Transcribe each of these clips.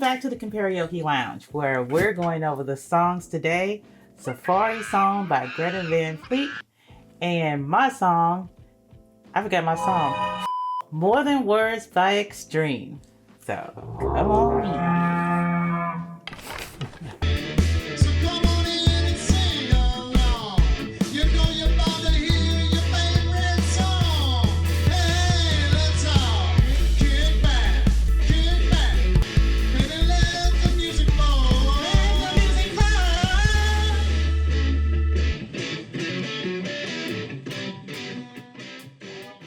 back to the Compareoke Lounge, where we're going over the songs today. Safari song by Greta van Fleet, and my song, I forgot my song, More Than Words by Extreme. So, come on.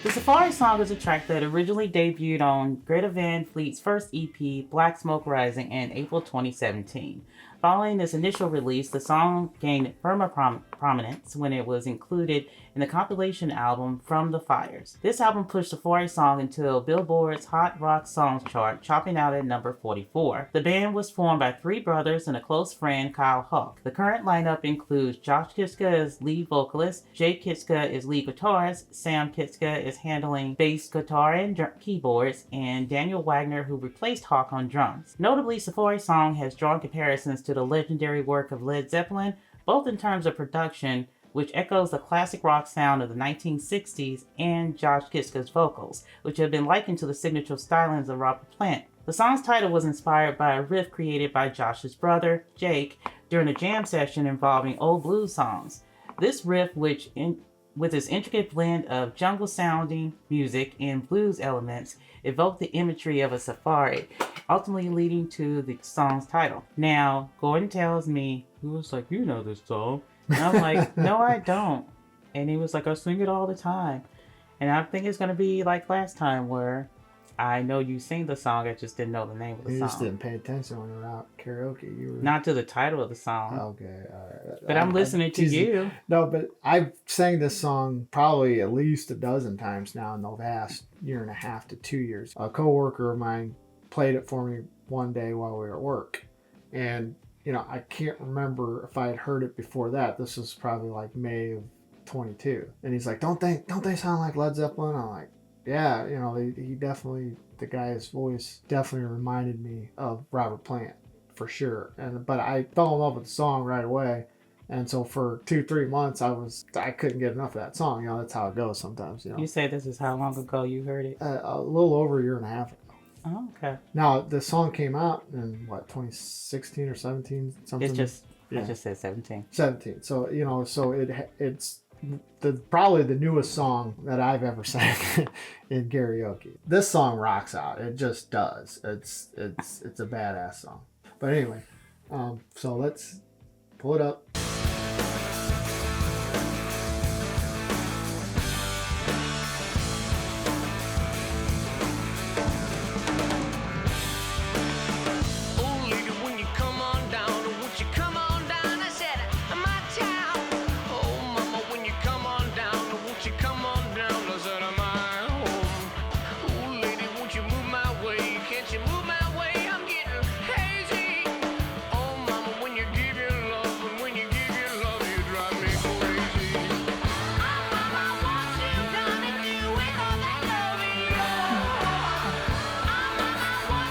The Safari song is a track that originally debuted on Greta van Fleet's first EP, Black Smoke Rising, in April 2017. Following this initial release, the song gained firmer prominence when it was included in the compilation album From the Fires. This album pushed the Safari song into Billboard's Hot Rock Songs chart, chopping out at number 44. The band was formed by three brothers and a close friend, Kyle Huck. The current lineup includes Josh Kitska as lead vocalist, Jay Kitska is lead guitarist, Sam Kitska is handling bass guitar and keyboards, and Daniel Wagner, who replaced Hawk on drums. Notably, Safari song has drawn comparisons to the legendary work of Led Zeppelin, both in terms of production, which echoes the classic rock sound of the 1960s, and Josh Kitska's vocals, which have been likened to the signature stylings of Robert Plant. The song's title was inspired by a riff created by Josh's brother, Jake, during a jam session involving old blues songs. This riff, with its intricate blend of jungle-sounding music and blues elements, evoked the imagery of a safari, ultimately leading to the song's title. Now, Gordon tells me, he was like, "You know this song." And I'm like, "No, I don't." And he was like, "I sing it all the time." And I think it's going to be like last time, where I know you sing the song, I just didn't know the name of the song. You just didn't pay attention when you were out karaoke. You were not to the title of the song. Okay, all right. But I'm listening to you. No, but I've sang this song probably at least a dozen times now in the last year and a half to 2 years. A coworker of mine played it for me one day while we were at work. And, you know, I can't remember if I had heard it before that. This was probably like May of 22. And he's like, don't they sound like Led Zeppelin? I'm like, yeah, you know, he definitely, the guy's voice definitely reminded me of Robert Plant for sure. But I fell in love with the song right away. And so for 2-3 months, I couldn't get enough of that song. You know, that's how it goes sometimes, you know. You say this is how long ago you heard it? A little over a year and a half ago. Oh, okay. Now, the song came out in, 2016 or 17? Something? I just said 17. 17. So, you know, so it's probably the newest song that I've ever sang in karaoke. This song rocks out. It just does. It's a badass song. But anyway, so let's pull it up.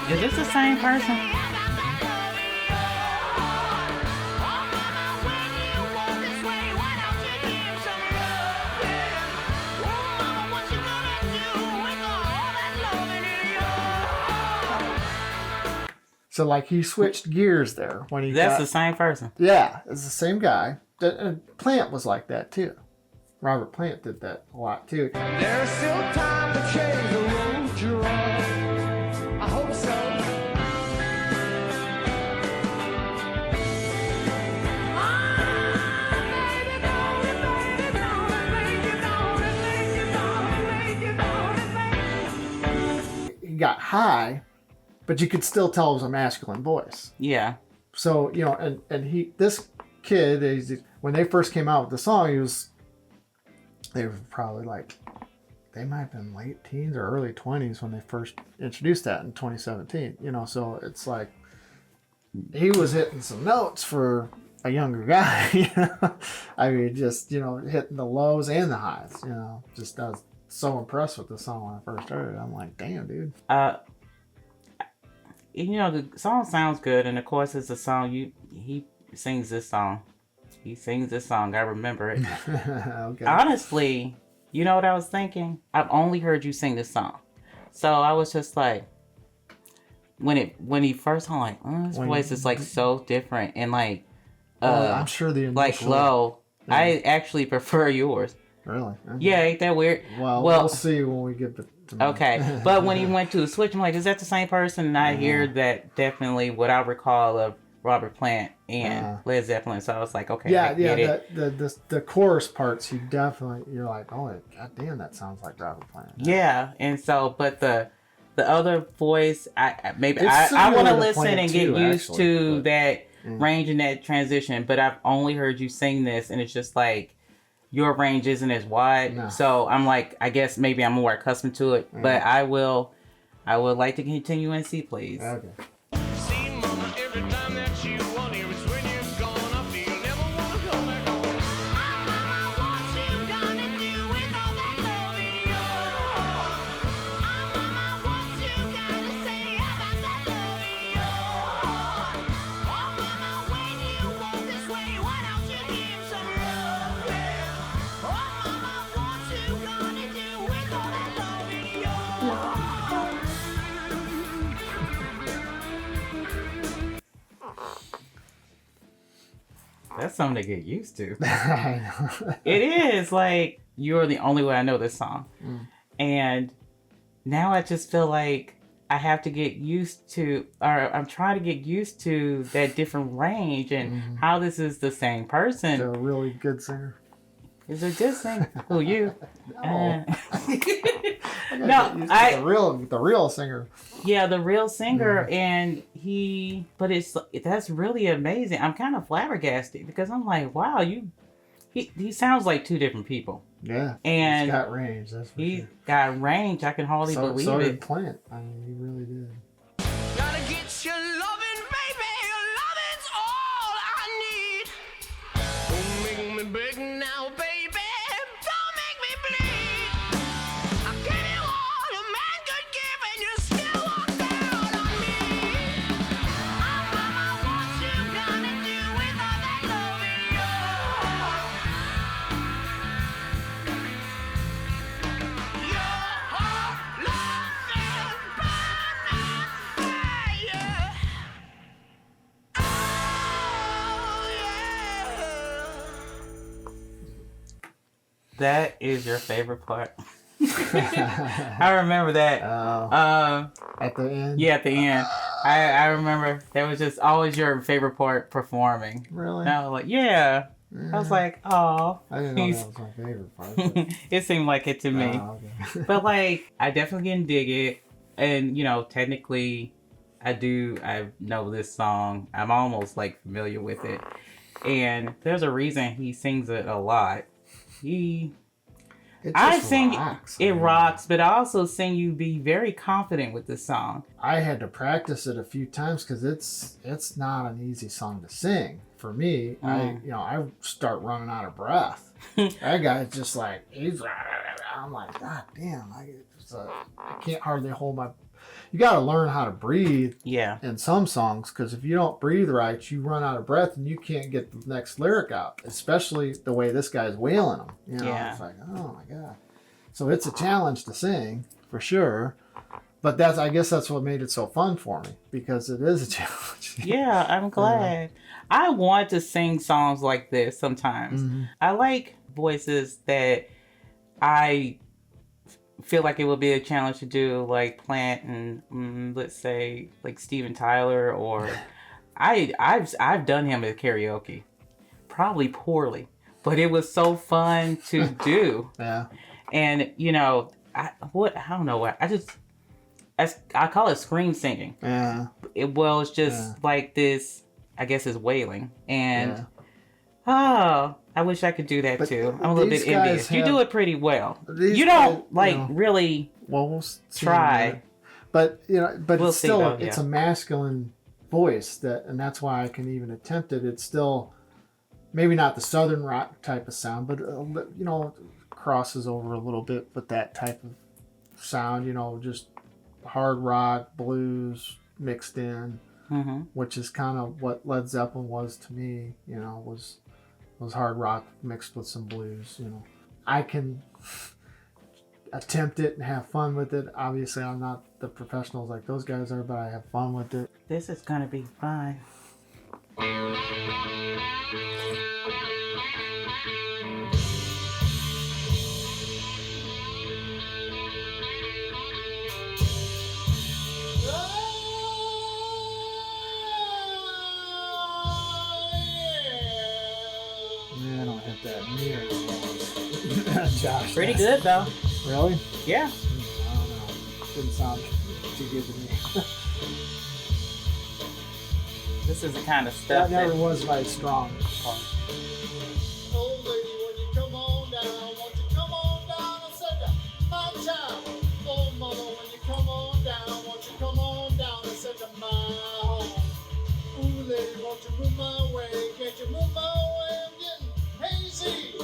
Is this the same person? So like he switched gears there when he That's the same person. Yeah, it's the same guy. And Plant was like that too. Robert Plant did that a lot too. There's still time to change the road you're on. I hope so. He got high, but you could still tell it was a masculine voice. Yeah. So, you know, and this kid, when they first came out with the song, they were probably like, they might have been late teens or early 20s when they first introduced that in 2017. You know, so it's like he was hitting some notes for a younger guy. You know, I mean, just, you know, hitting the lows and the highs. You know, just I was so impressed with the song when I first heard it. I'm like, damn, dude. the song sounds good, and of course it's a song he sings this song. He sings this song. I remember it. Okay. Honestly, you know what I was thinking? I've only heard you sing this song, so I was just like, when he first sung, like, his voice is like so different, and like, I'm sure the initial, like low. Yeah. I actually prefer yours. Really? Okay. Yeah, ain't that weird? Well, we'll see when we get to okay, but when he went to the switch, I'm like, is that the same person? And I hear that definitely what I recall of Robert Plant and Led Zeppelin. So I was like, okay, I get it. The chorus parts, you're like, oh, god damn, that sounds like Robert Plant. Yeah, and so, but the other voice, I want to listen and get used to that range and that transition. But I've only heard you sing this, and it's just like, your range isn't as wide. No. So I'm like, I guess maybe I'm more accustomed to it. But I would like to continue in C, please. Okay. See, mama, every time that you want here, it's when you're gone. I feel never want to come back home. Mama, what you gonna do with all that love in yours? Mama, what you gonna say about that love in yours? Oh, mama, when you walk this way, why don't you give some love? Oh, mama, what you gonna do with all that love in yours? That's something to get used to. I know. It is like, you're the only way I know this song. And now I just feel like I have to get used to, or I'm trying to get used to that different range and how this is the same person. They're a really good singer. Is it good singer? Who, you? No. No, the real singer. Yeah, the real singer, and that's really amazing. I'm kind of flabbergasted because I'm like, wow, he sounds like two different people. Yeah, and he's got range. That's for he's sure. got range. I can hardly believe so it. Did Plant. I mean, he really did. Gotta get your loving, baby. Your loving's all I need. Don't make me beg now, baby. Don't make me bleed. I gave you all a man could give, and you still walked out on me. Mama, what you gonna do with all that love in yours? Your heart, love, and fire. Oh, yeah. That is your favorite part. I remember that. At the end? Yeah, at the end. I remember that was just always your favorite part performing. Really? And I was like, yeah. I was like, oh. I didn't know that was my favorite part. But... It seemed like it to me. Oh, okay. But like, I definitely can dig it. And, technically, I know this song. I'm almost like familiar with it. And there's a reason he sings it a lot. Rocks. It rocks, but I also sing you be very confident with this song. I had to practice it a few times because it's not an easy song to sing for me. I start running out of breath. That guy's just like I'm like, god damn, I can't hardly hold my. You got to learn how to breathe. Yeah. In some songs, because if you don't breathe right, you run out of breath and you can't get the next lyric out. Especially the way this guy's wailing them. Yeah. It's like, oh my god. So it's a challenge to sing for sure. But I guess that's what made it so fun for me, because it is a challenge. Yeah, I'm glad. I want to sing songs like this sometimes. Mm-hmm. I like voices that I feel like it would be a challenge to do, like Plant and let's say like Steven Tyler, or I've done him at karaoke, probably poorly, but it was so fun to do. Yeah. And I don't know what I call it scream singing. Yeah. It's just like this. I guess is wailing, and I wish I could do that too. I'm a little bit envious. You do it pretty well. You don't really we'll try, but we'll it's still it's a masculine voice and that's why I can even attempt it. It's still maybe not the southern rock type of sound, but crosses over a little bit with that type of sound. Just hard rock, blues, mixed in, Mm-hmm. which is kind of what Led Zeppelin was to me. Was hard rock mixed with some blues. I can attempt it and have fun with it. Obviously, I'm not the professionals like those guys are, but I have fun with it. This is gonna be fun. I don't hit that near as well as Josh. Pretty does. good though. Really? Yeah. I don't know. Didn't sound too good to me. This is the kind of That stuff never that was my strong part. Oh, lady, when you come on down, won't you come on down and set up my town? Oh, mama, when you come on down, won't you come on down and set up my home? Ooh, lady, won't you move my way? Can't you move my way? I'm getting hazy.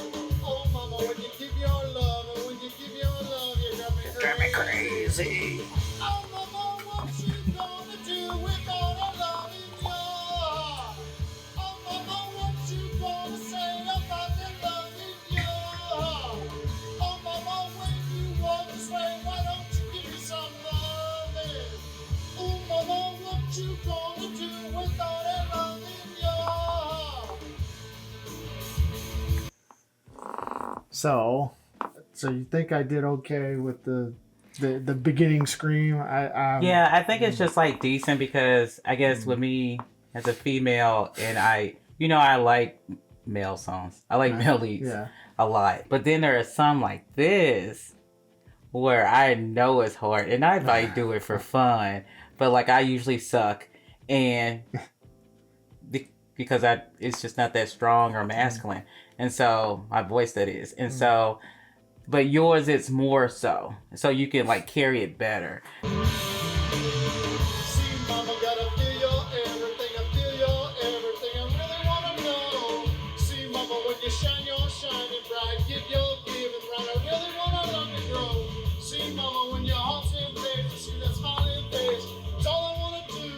Oh, mama, when you give your love, and when you give your love, you got me crazy. Oh, mama, what you gonna do with all the love in your heart? Oh, mama, what you gonna say about the love in your heart? Oh, mama, when you walk this way, why don't you give me some loving? Oh, mama, what you gonna do with all that love in your heart? So you think I did okay with the beginning scream? yeah, I think it's just like decent because I guess with me as a female and I like male songs. I like male leads Yeah. a lot. But then there are some like this where I know it's hard and I might do it for fun, but like I usually suck and because it's just not that strong or masculine. And so my voice that is. And so but yours it's more so. So you can like carry it better. See, mama, gotta feel your everything. I feel your everything. I really wanna know. See, mama, when you shine, you're shining bright. Give your giving right. I really wanna love you grow. See, mama, when your heart's in place, you see that smiling face. It's all I wanna do.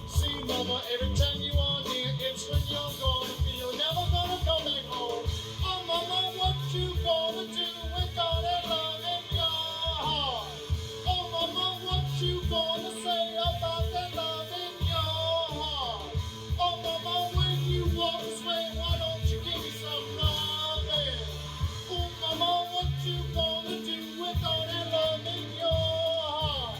See, mama, every time you are near, it's when you're gonna feel you're never gonna come back home. Oh, mama, what you gonna do with all that love in your heart? Oh, mama, what you gonna say about that love in your heart? Oh, mama, when you walk this way, why don't you give me some loving? Oh, mama, what you gonna do with all that love in your heart?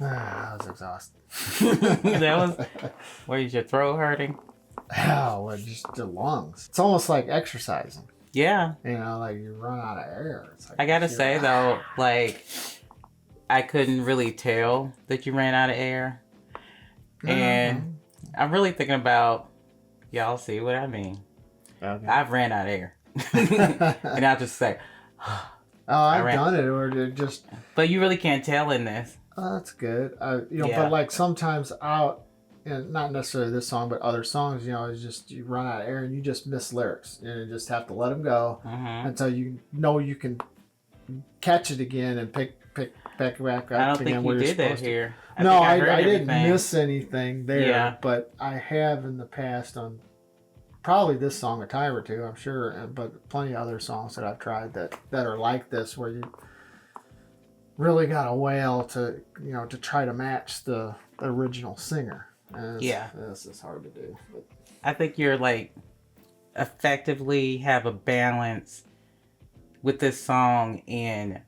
I was exhausted. That was where is your throat hurting? Oh, well, just the lungs. It's almost like exercising. Yeah. Like you run out of air. It's like I gotta say though, like I couldn't really tell that you ran out of air. And I'm really thinking about y'all see what I mean. Okay. I've ran out of air. And I'll just say Oh, I've ran- done it, or just but you really can't tell in this. that's good. Yeah. But like sometimes out, and not necessarily this song, but other songs, it's just you run out of air and you just miss lyrics, and you just have to let them go until you know you can catch it again and pick back up I don't again think where you you're did that supposed to. here. No, think I heard didn't everything. miss anything there, Yeah. but I have in the past on probably this song a time or two, I'm sure, but plenty of other songs that I've tried that are like this, where you really got a wail to to try to match the original singer. And this is hard to do. But I think you're like effectively have a balance with this song in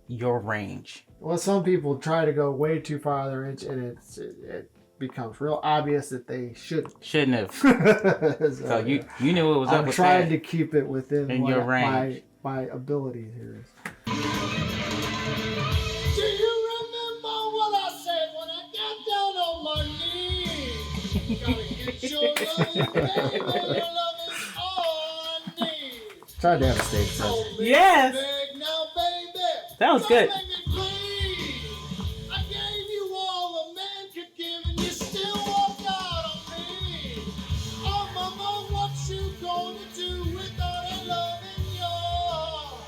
your range. well, some people try to go way too far out of their range, and it becomes real obvious that they shouldn't. Shouldn't have. so So you knew it was up I'm with trying that. to keep it within In what your range. my ability here is. Do you remember what I said when I got down on my knees? Gotta get your loving, baby. Your love is all I need. Tried to have a stage So presence. Yes. big now, baby. That was Don't good. make me please. I gave you all a man could give, and you still walked out on me. Oh, mama, what you gonna do with all that love in your heart?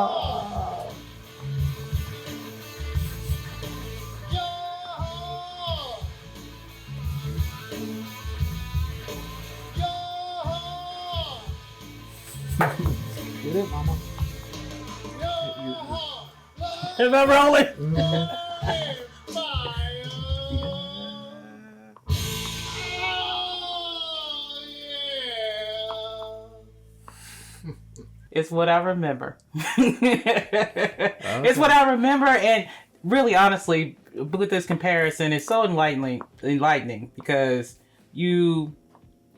Oh. Get it, mama? Is that rolling? It's what I remember. It's what I remember, and really, honestly, with this comparison, it's so enlightening because you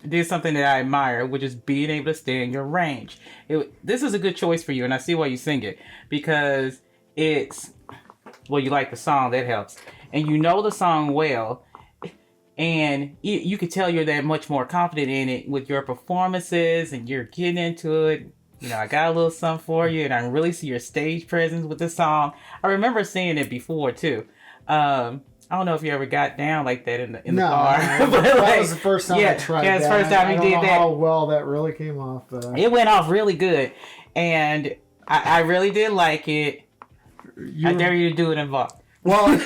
did something that I admire, which is being able to stay in your range. This is a good choice for you, and I see why you sing it, because it's, well, you like the song, that helps, and you know the song well, and you could tell you're that much more confident in it with your performances, and you're getting into it. You know, I got a little something for you, and I can really see your stage presence with this song. I remember seeing it before too. I don't know if you ever got down like that in the car. But that was the first time I tried that. Yeah, it's the first time you did that. I don't know how well that really came off. But it went off really good, and I really did like it. I dare you to do it in Vaughn. Well,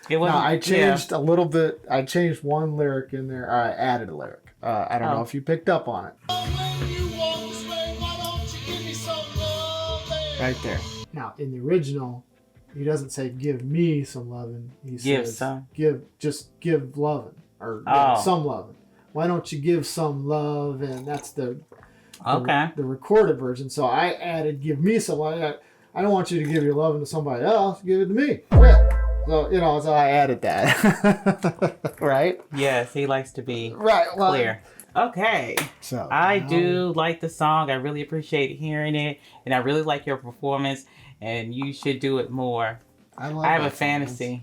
it wasn't. I changed a little bit. I changed one lyric in there. I added a lyric. I don't know if you picked up on it. Right there. Now, in the original, he doesn't say "give me some lovin'." He says give lovin', or some lovin'. Why don't you give some love? And that's the recorded version. So I added "give me some love." I don't want you to give your lovin' to somebody else. Give it to me. Yeah. So so I added that. Right? Yes, he likes to be well, clear. Okay. So I do like the song. I really appreciate hearing it, and I really like your performance. And you should do it more. I have a fantasy.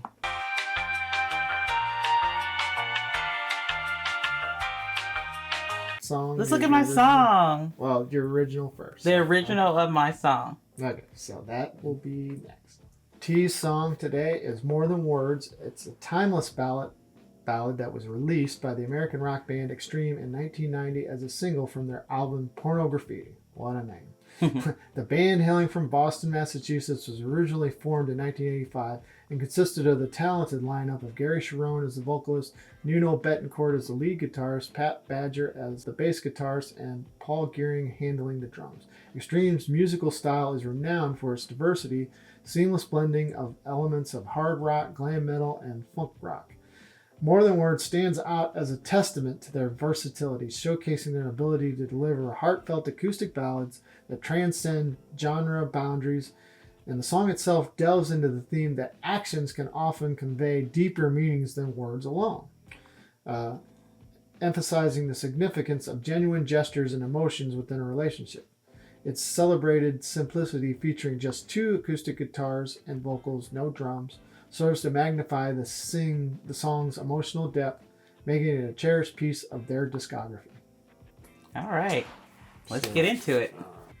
Song. Let's look at my song. Well, your original first. The original of my song. Okay, so that will be next. T's song today is More Than Words. It's a timeless ballad that was released by the American rock band Extreme in 1990 as a single from their album Pornography. What a name. The band, hailing from Boston, Massachusetts, was originally formed in 1985 and consisted of the talented lineup of Gary Sharon as the vocalist, Nuno Betancourt as the lead guitarist, Pat Badger as the bass guitarist, and Paul Gearing handling the drums. Extreme's musical style is renowned for its diversity, seamless blending of elements of hard rock, glam metal, and funk rock. More Than Words stands out as a testament to their versatility, showcasing their ability to deliver heartfelt acoustic ballads that transcend genre boundaries, and the song itself delves into the theme that actions can often convey deeper meanings than words alone, emphasizing the significance of genuine gestures and emotions within a relationship. Its celebrated simplicity, featuring just 2 acoustic guitars and vocals, no drums, serves to magnify the song's emotional depth, making it a cherished piece of their discography. All right. Let's get into it.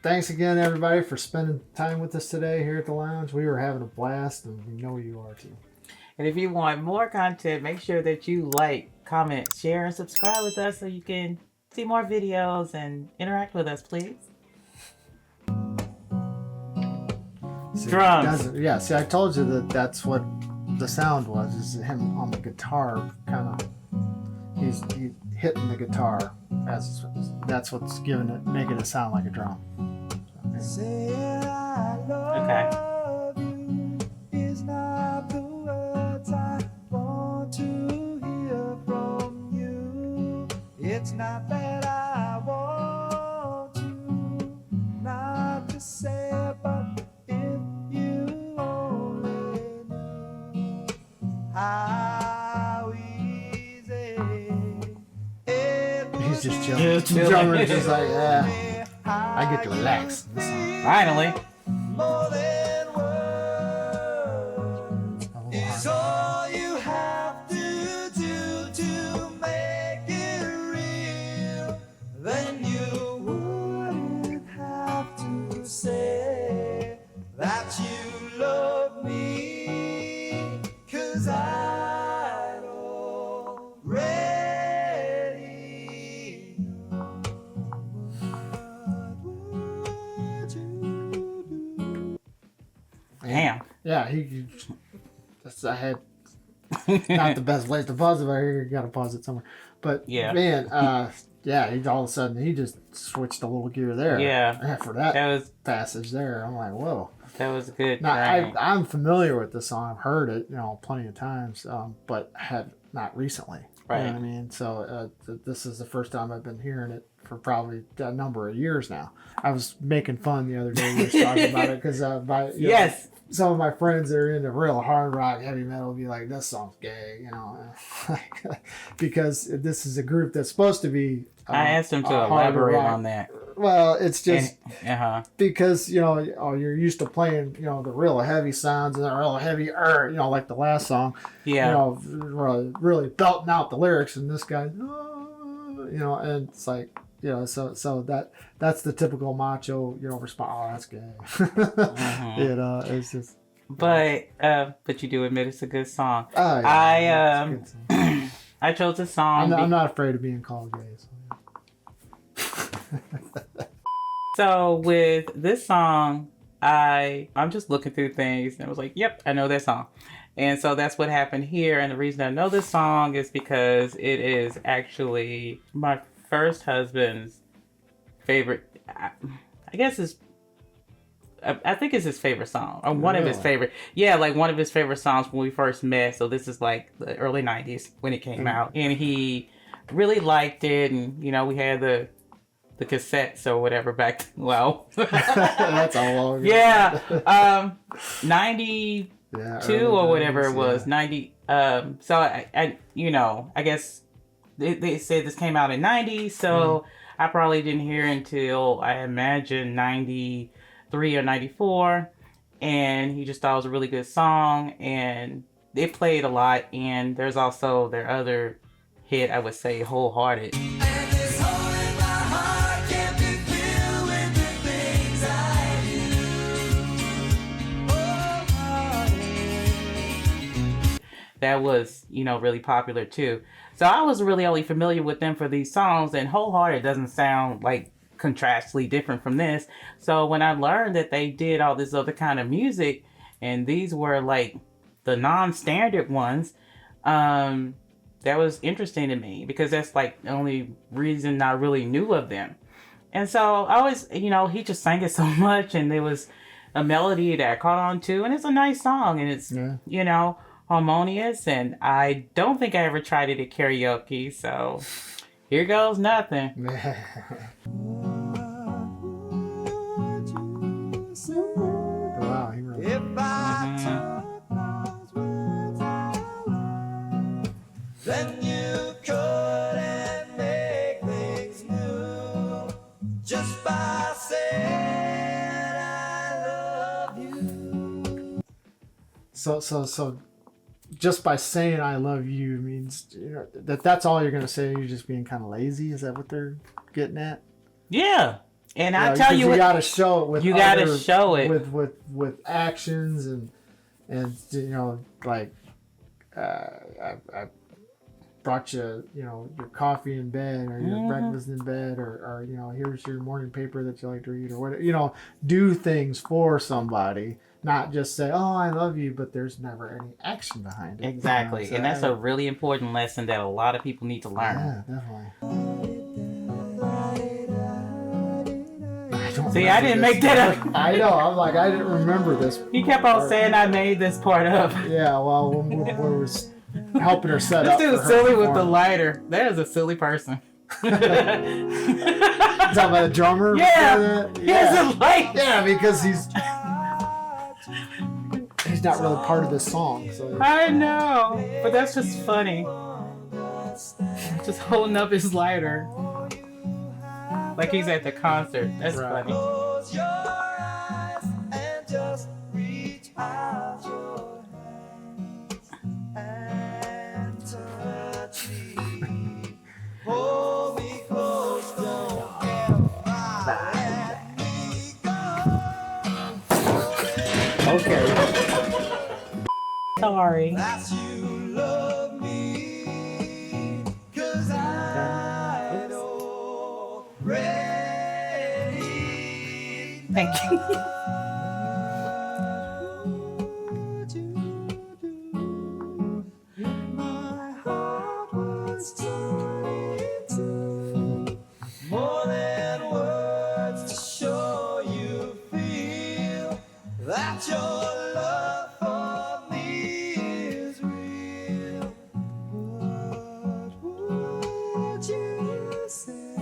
Thanks again, everybody, for spending time with us today here at the lounge. We were having a blast, and we know you are too. And if you want more content, make sure that you like, comment, share, and subscribe with us so you can see more videos and interact with us, please. Drums. See, I told you that's what the sound was, is him on the guitar, kind of, he's hitting the guitar. That's what's making it sound like a drum. Okay. Is not the words I want to hear from you. It's not that I want to not to say, but if you only knew how easy He's just chilling. The drummer's just like, I get to relax. Finally. more than words is all you have to do to make it real. Then you wouldn't have to say that you love me, 'cause I'd already know. What would you do? Damn. Yeah, I had not the best place to pause it, but here you gotta pause it somewhere. But Yeah. man, yeah, he all of a sudden he just switched a little gear there. Yeah. For that That was passage there, I'm like, whoa. good. Now Right. I'm familiar with this song. I've heard it, plenty of times, but had not recently. Right. You know what I mean? So this is the first time I've been hearing it for probably a number of years now. I was making fun the other day when we was talking about it because Yes. some of my friends that are into real hard rock, heavy metal, be like, "This song's gay," because this is a group that's supposed to be. I asked him to hard elaborate rock. on that. Well, it's just because you're used to playing the real heavy sounds and the real heavy like the last song. Yeah. Really belting out the lyrics, and this guy, and it's like. So that's the typical macho, response. Oh, that's gay. It's just. But you do admit it's a good song. Oh, yeah, it's a good song. I chose a song. I'm not afraid of being called gay. So with this song, I'm just looking through things and I was like, yep, I know that song. And so that's what happened here. And the reason I know this song is because it is actually my first husband's favorite. I guess I think it's his favorite song, or one of his favorite. Yeah, like one of his favorite songs when we first met. So this is like the early '90s when it came out, and he really liked it. And we had the cassettes or whatever back. Well, that's all long. Yeah, 92 or whatever 90s, it was. 90. So I guess they said this came out in 90, so I probably didn't hear until I imagine 93 or 94, and he just thought it was a really good song, and they played a lot. And there's also their other hit, I would say, Wholehearted. That was, really popular too. So I was really only familiar with them for these songs, and Wholehearted doesn't sound like contrastly different from this. So when I learned that they did all this other kind of music, and these were like the non-standard ones, that was interesting to me because that's like the only reason I really knew of them. And so I always, he just sang it so much, and there was a melody that I caught on to, and it's a nice song, and it's, harmonious, and I don't think I ever tried it at karaoke, so here goes nothing. Wow, he really. If I took those words out loud, then you couldn't make things new just by saying I love you. So just by saying I love you means that's all you're gonna say. You're just being kind of lazy. Is that what they're getting at? Yeah, and I tell you, you gotta show it with with actions and like I brought you your coffee in bed or your breakfast in bed or here's your morning paper that you like to read or whatever. Do things for somebody. Not just say, "Oh, I love you," but there's never any action behind it. Exactly, So and that's a really important lesson that a lot of people need to learn. Yeah, definitely. See, I didn't make that up. I know. I'm like, I didn't remember this. He kept on saying I made this part up. Yeah, well, when we was helping her set This up. dude's silly with the lighter. That is a silly person. Talking about a drummer? Yeah. He has a light. Yeah, because he's not really part of this song. So I know, but that's just funny. Just holding up his lighter like he's at the concert. That's funny. Close your eyes and just reach out your hands and touch me. Hold me close, don't ever let me go. okay. Sorry. That's you love me, 'cause I know already Thank you. that your love for me is real, what would you say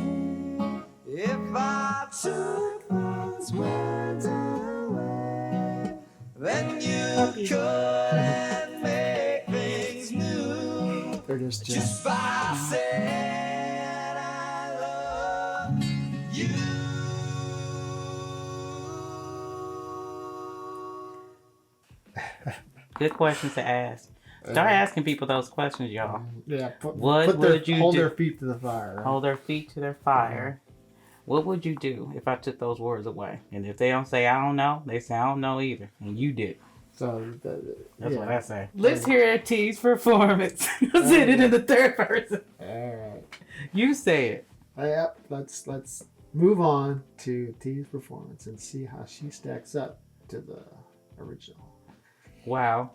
if I took those words away? Then you couldn't make things new They're just just by saying I love you. Good questions to ask. Start asking people those questions, y'all. yeah. What would you hold do? their feet to the fire. Right? Hold their feet to their fire. What would you do if I took those words away? And if they don't say I don't know, they say I don't know either. And you did. So That's yeah. what I say. Let's hear T's performance. Said it in the third person. All right. You say it. Yeah. Let's move on to T's performance and see how she stacks up to the original. Wow.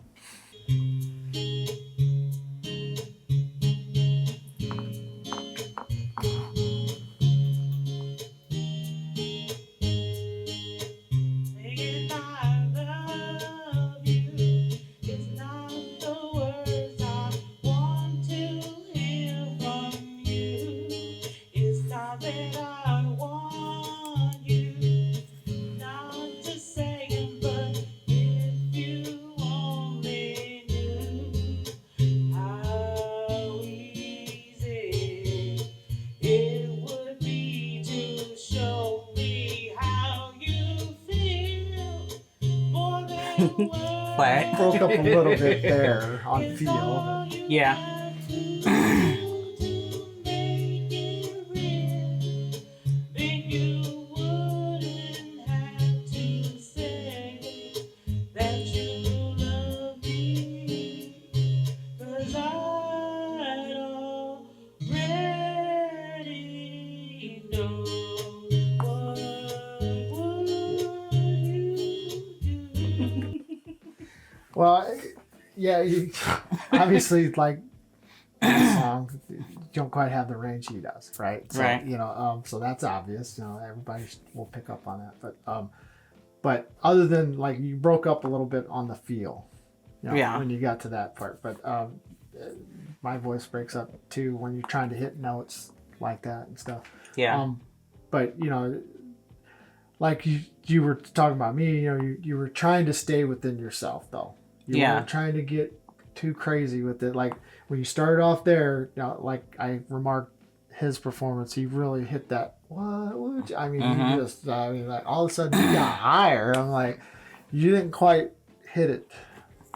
Saying I love you is not the words I want to hear from you. It's not that I want you not to say it, but if you only knew how easy it would be to show me how you feel more than words. Flat. Broke up a little bit there on feel. Yeah. Well, yeah. You, obviously, like this song, you don't quite have the range he does, right? So, Right. You know, so that's obvious. You know, everybody will pick up on that. But other than like you broke up a little bit on the feel, you know, Yeah. when you got to that part. But my voice breaks up too when you're trying to hit notes like that and stuff. Yeah. But you know, like you were talking about me, you know, you were trying to stay within yourself though. You Yeah. weren't trying to get too crazy with it. Like when you started off there, you know, like I remarked his performance, he really hit that. What would you? I mean, Mhm. he just, I mean, like all of a sudden he got higher. I'm like, you didn't quite hit it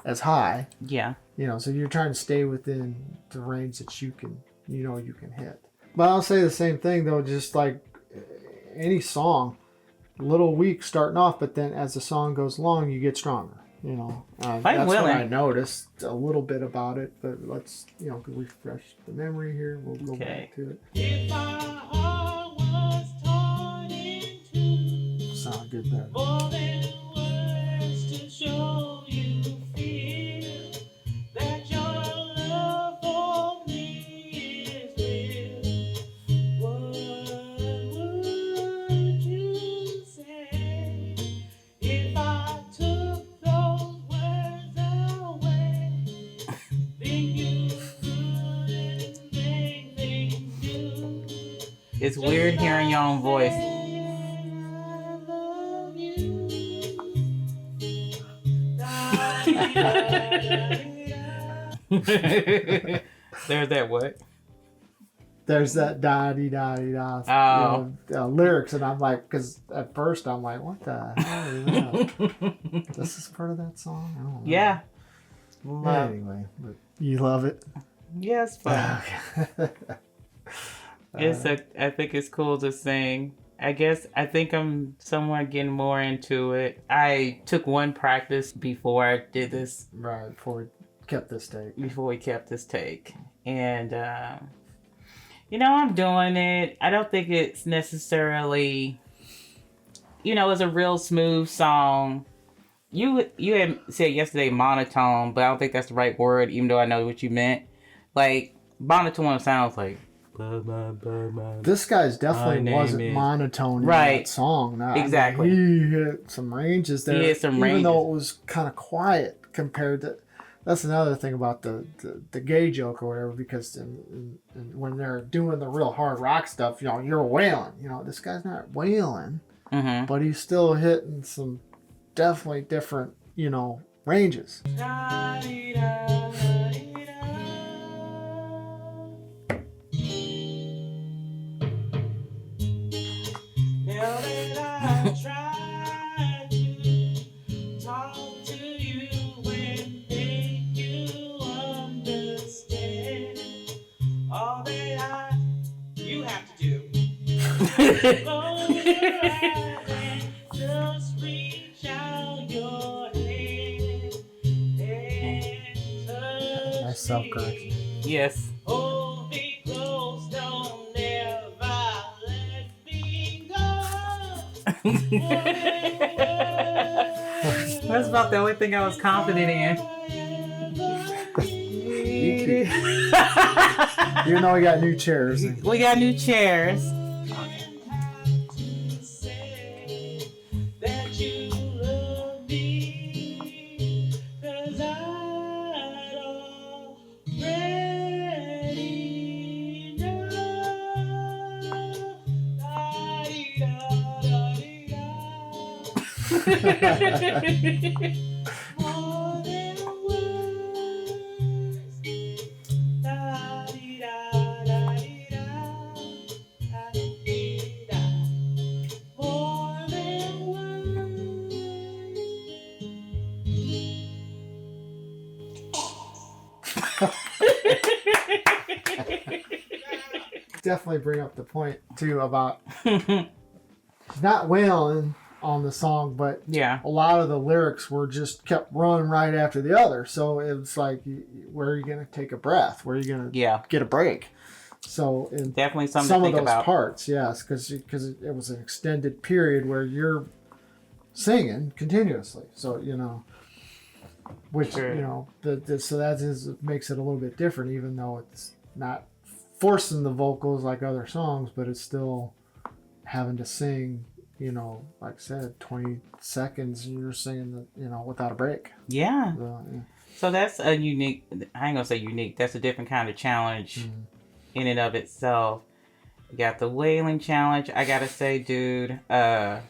as high, Yeah. you know. So you're trying to stay within the range that you can, you know, you can hit. But I'll say the same thing though, just like any song, a little weak starting off, but then as the song goes along, you get stronger. You know, that's what willing. I noticed a little bit about it. But let's, you know, refresh the memory here. We'll go Okay. back to it. If my heart was torn in two, Sound good there. more than words to show you feel that your love for me is real, what would you say if I took those words away? Then you couldn't make things new. It's weird hearing your own voice. I love you. There's that what? There's that da-dee-da-dee-da Oh. lyrics, and I'm like, because at first I'm like, what the hell is that? This is part of that song? I don't know. Yeah. Love. Anyway, but you love it. Yeah, it's fun. I think it's cool to sing. I think I'm somewhat getting more into it. I took one practice before I did this, Right, before we kept this take. before we kept this take. And, you know, I'm doing it. I don't think it's necessarily, you know, it's a real smooth song. You had said yesterday monotone, but I don't think that's the right word, even though I know what you meant. Like, monotone sounds like This guy's definitely My wasn't name is- monotone in Right. that song. I mean, Exactly. he hit some ranges there. He hit some even though ranges. it was kind of quiet compared to. That's another thing about the gay joke or whatever, because when they're doing the real hard rock stuff, you're wailing. This guy's not wailing, Mm-hmm. but he's still hitting some definitely different, ranges. Now that I tried to talk to you and make you understand all that you have to do. Close your eyes and just reach out your hand and touch Nice self-correction. me. Yes. Hold me close, don't ever let me go. That's about the only thing I was confident in. Even though we got new chairs. We got new chairs. Definitely bring up the point too about not wailing on the song, but Yeah. a lot of the lyrics were just kept running right after the other. So it was like, where are you going to take a breath? Where are you going to Yeah. get a break? So in Definitely something some to of think those about. parts, yes, because it was an extended period where you're singing continuously. So which Sure. so that makes it a little bit different, even though it's not forcing the vocals like other songs, but it's still having to sing. Like I said, 20 seconds, and you're singing without a break. Yeah. Yeah. So that's a unique, I ain't gonna say unique, that's a different kind of challenge in and of itself. You got the wailing challenge. I gotta say, dude, I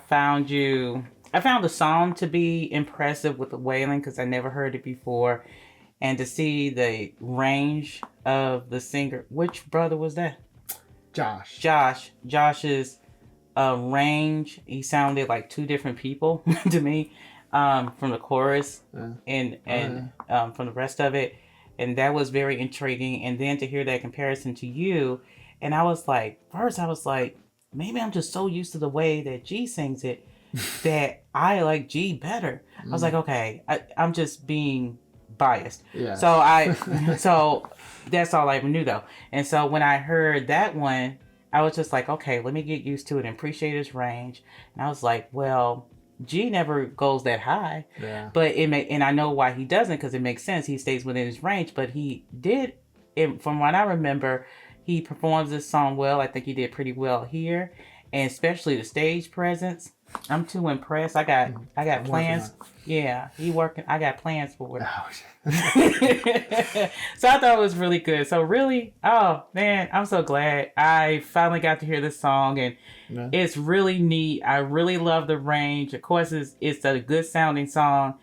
found the song to be impressive with the wailing because I never heard it before. And to see the range of the singer, which brother was that? Josh's range, he sounded like two different people to me, from the chorus and from the rest of it, and that was very intriguing. And then to hear that comparison to you, and I was like, maybe I'm just so used to the way that G sings it that I like G better. I was like, okay, I'm just being biased. Yeah. So that's all I ever knew though. And so when I heard that one, I was just like, okay, let me get used to it and appreciate his range. And I was like, well, G never goes that high. Yeah. But and I know why he doesn't, because it makes sense. He stays within his range. But he did, from what I remember, he performs this song well. I think he did pretty well here, and especially the stage presence. I'm too impressed. I got I'm plans. working Yeah, he working. I got plans for it. Oh, So I thought it was really good. So really, oh man, I'm so glad I finally got to hear this song, and yeah. it's really neat. I really love the range. Of course, it's a good sounding song.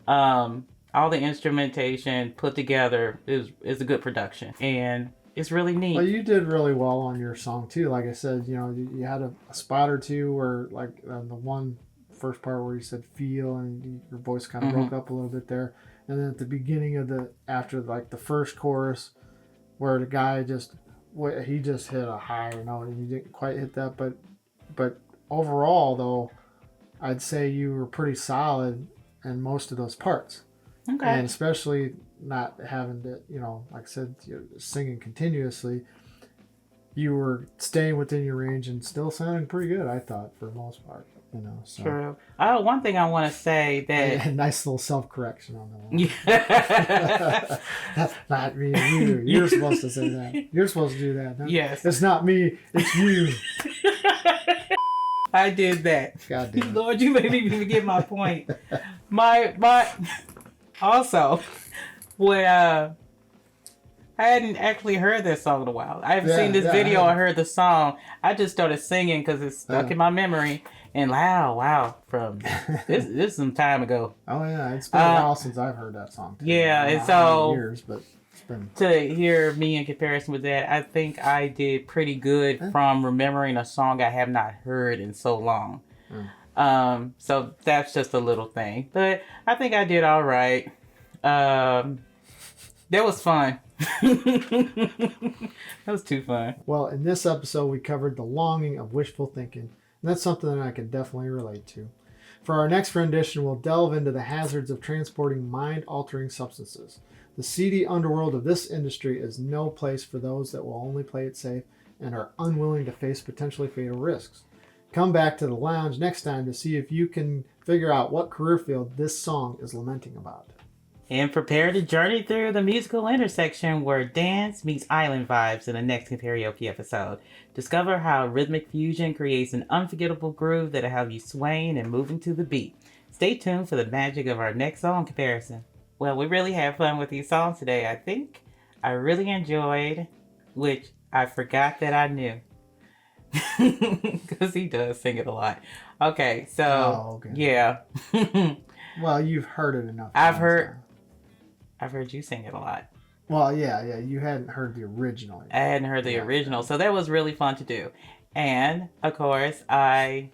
All the instrumentation put together is a good production, and it's really neat. Well, you did really well on your song too. Like I said, you had a spot or two where, like, the one first part where you said "feel" and your voice kind of broke up a little bit there, and then at the beginning of after the first chorus, where the guy just hit a high note and you didn't quite hit that, but overall though, I'd say you were pretty solid in most of those parts. Okay. And especially not having to, like I said, singing continuously, you were staying within your range and still sounding pretty good, I thought, for the most part. You know, so. True. Oh, one thing I want to say that. Nice little self-correction on the one. Yeah. That's not me, you. You're supposed to say that. You're supposed to do that. No? Yes. It's not me, it's you. I did that. God damn it. Lord, you made me forget my point. My also when I hadn't actually heard that song in a while. I haven't seen this video or heard the song. I just started singing because it's stuck in my memory. And wow, from this is some time ago. Oh yeah, it's been a while since I've heard that song. Too. Yeah, I don't and know how many so years, but it's been to hear me in comparison with that, I think I did pretty good from remembering a song I have not heard in so long. So that's just a little thing, but I think I did all right. That was fun. That was too fun. Well, in this episode, we covered the longing of wishful thinking, and that's something that I can definitely relate to. For our next rendition, we'll delve into the hazards of transporting mind-altering substances. The seedy underworld of this industry is no place for those that will only play it safe and are unwilling to face potentially fatal risks. Come back to the lounge next time to see if you can figure out what career field this song is lamenting about. And prepare to journey through the musical intersection where dance meets island vibes in the next Compareoke episode. Discover how rhythmic fusion creates an unforgettable groove that'll have you swaying and moving to the beat. Stay tuned for the magic of our next song comparison. Well, we really had fun with these songs today, I think. I really enjoyed, which I forgot that I knew. Because he does sing it a lot. Okay, so, yeah. Well, you've heard it enough. I've heard you sing it a lot. Well, yeah, you hadn't heard the original yet. I hadn't heard the original, so that was really fun to do. And, of course, I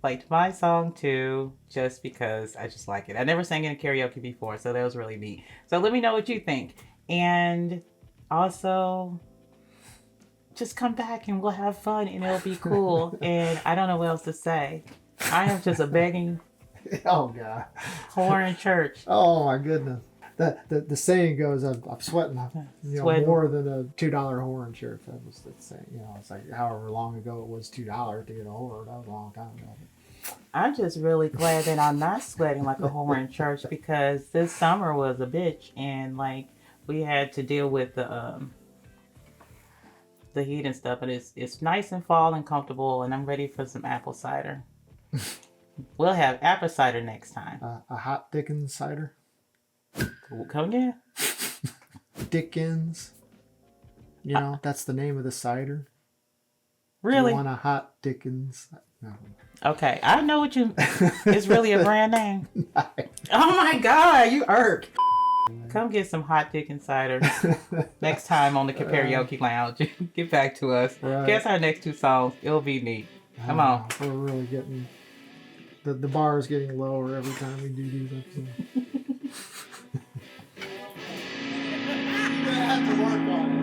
liked my song too, just because I just like it. I never sang it in karaoke before, so that was really neat. So let me know what you think. And also, just come back and we'll have fun and it'll be cool. And I don't know what else to say. I am just a begging Oh, God. whore in church. Oh, my goodness. The saying goes, I'm sweating, Sweating. more than a $2 whore in church. That was the saying. It's like however long ago it was $2 to get a whore. That was a long time ago. I'm just really glad that I'm not sweating like a whore in church because this summer was a bitch and like we had to deal with the heat and stuff. But it's nice and fall and comfortable, and I'm ready for some apple cider. We'll have apple cider next time. A hot Dickens cider. Come again? Dickens. That's the name of the cider. Really? You want a hot Dickens? No. Okay, I know what you. It's really a brand name. Oh my God, you irk. Come get some hot Dickens cider next time on the Compareoke Lounge. Get back to us. Right. Guess our next two songs. It'll be neat. Come on. We're really getting the bar is getting lower every time we do these episodes. I have to work on it.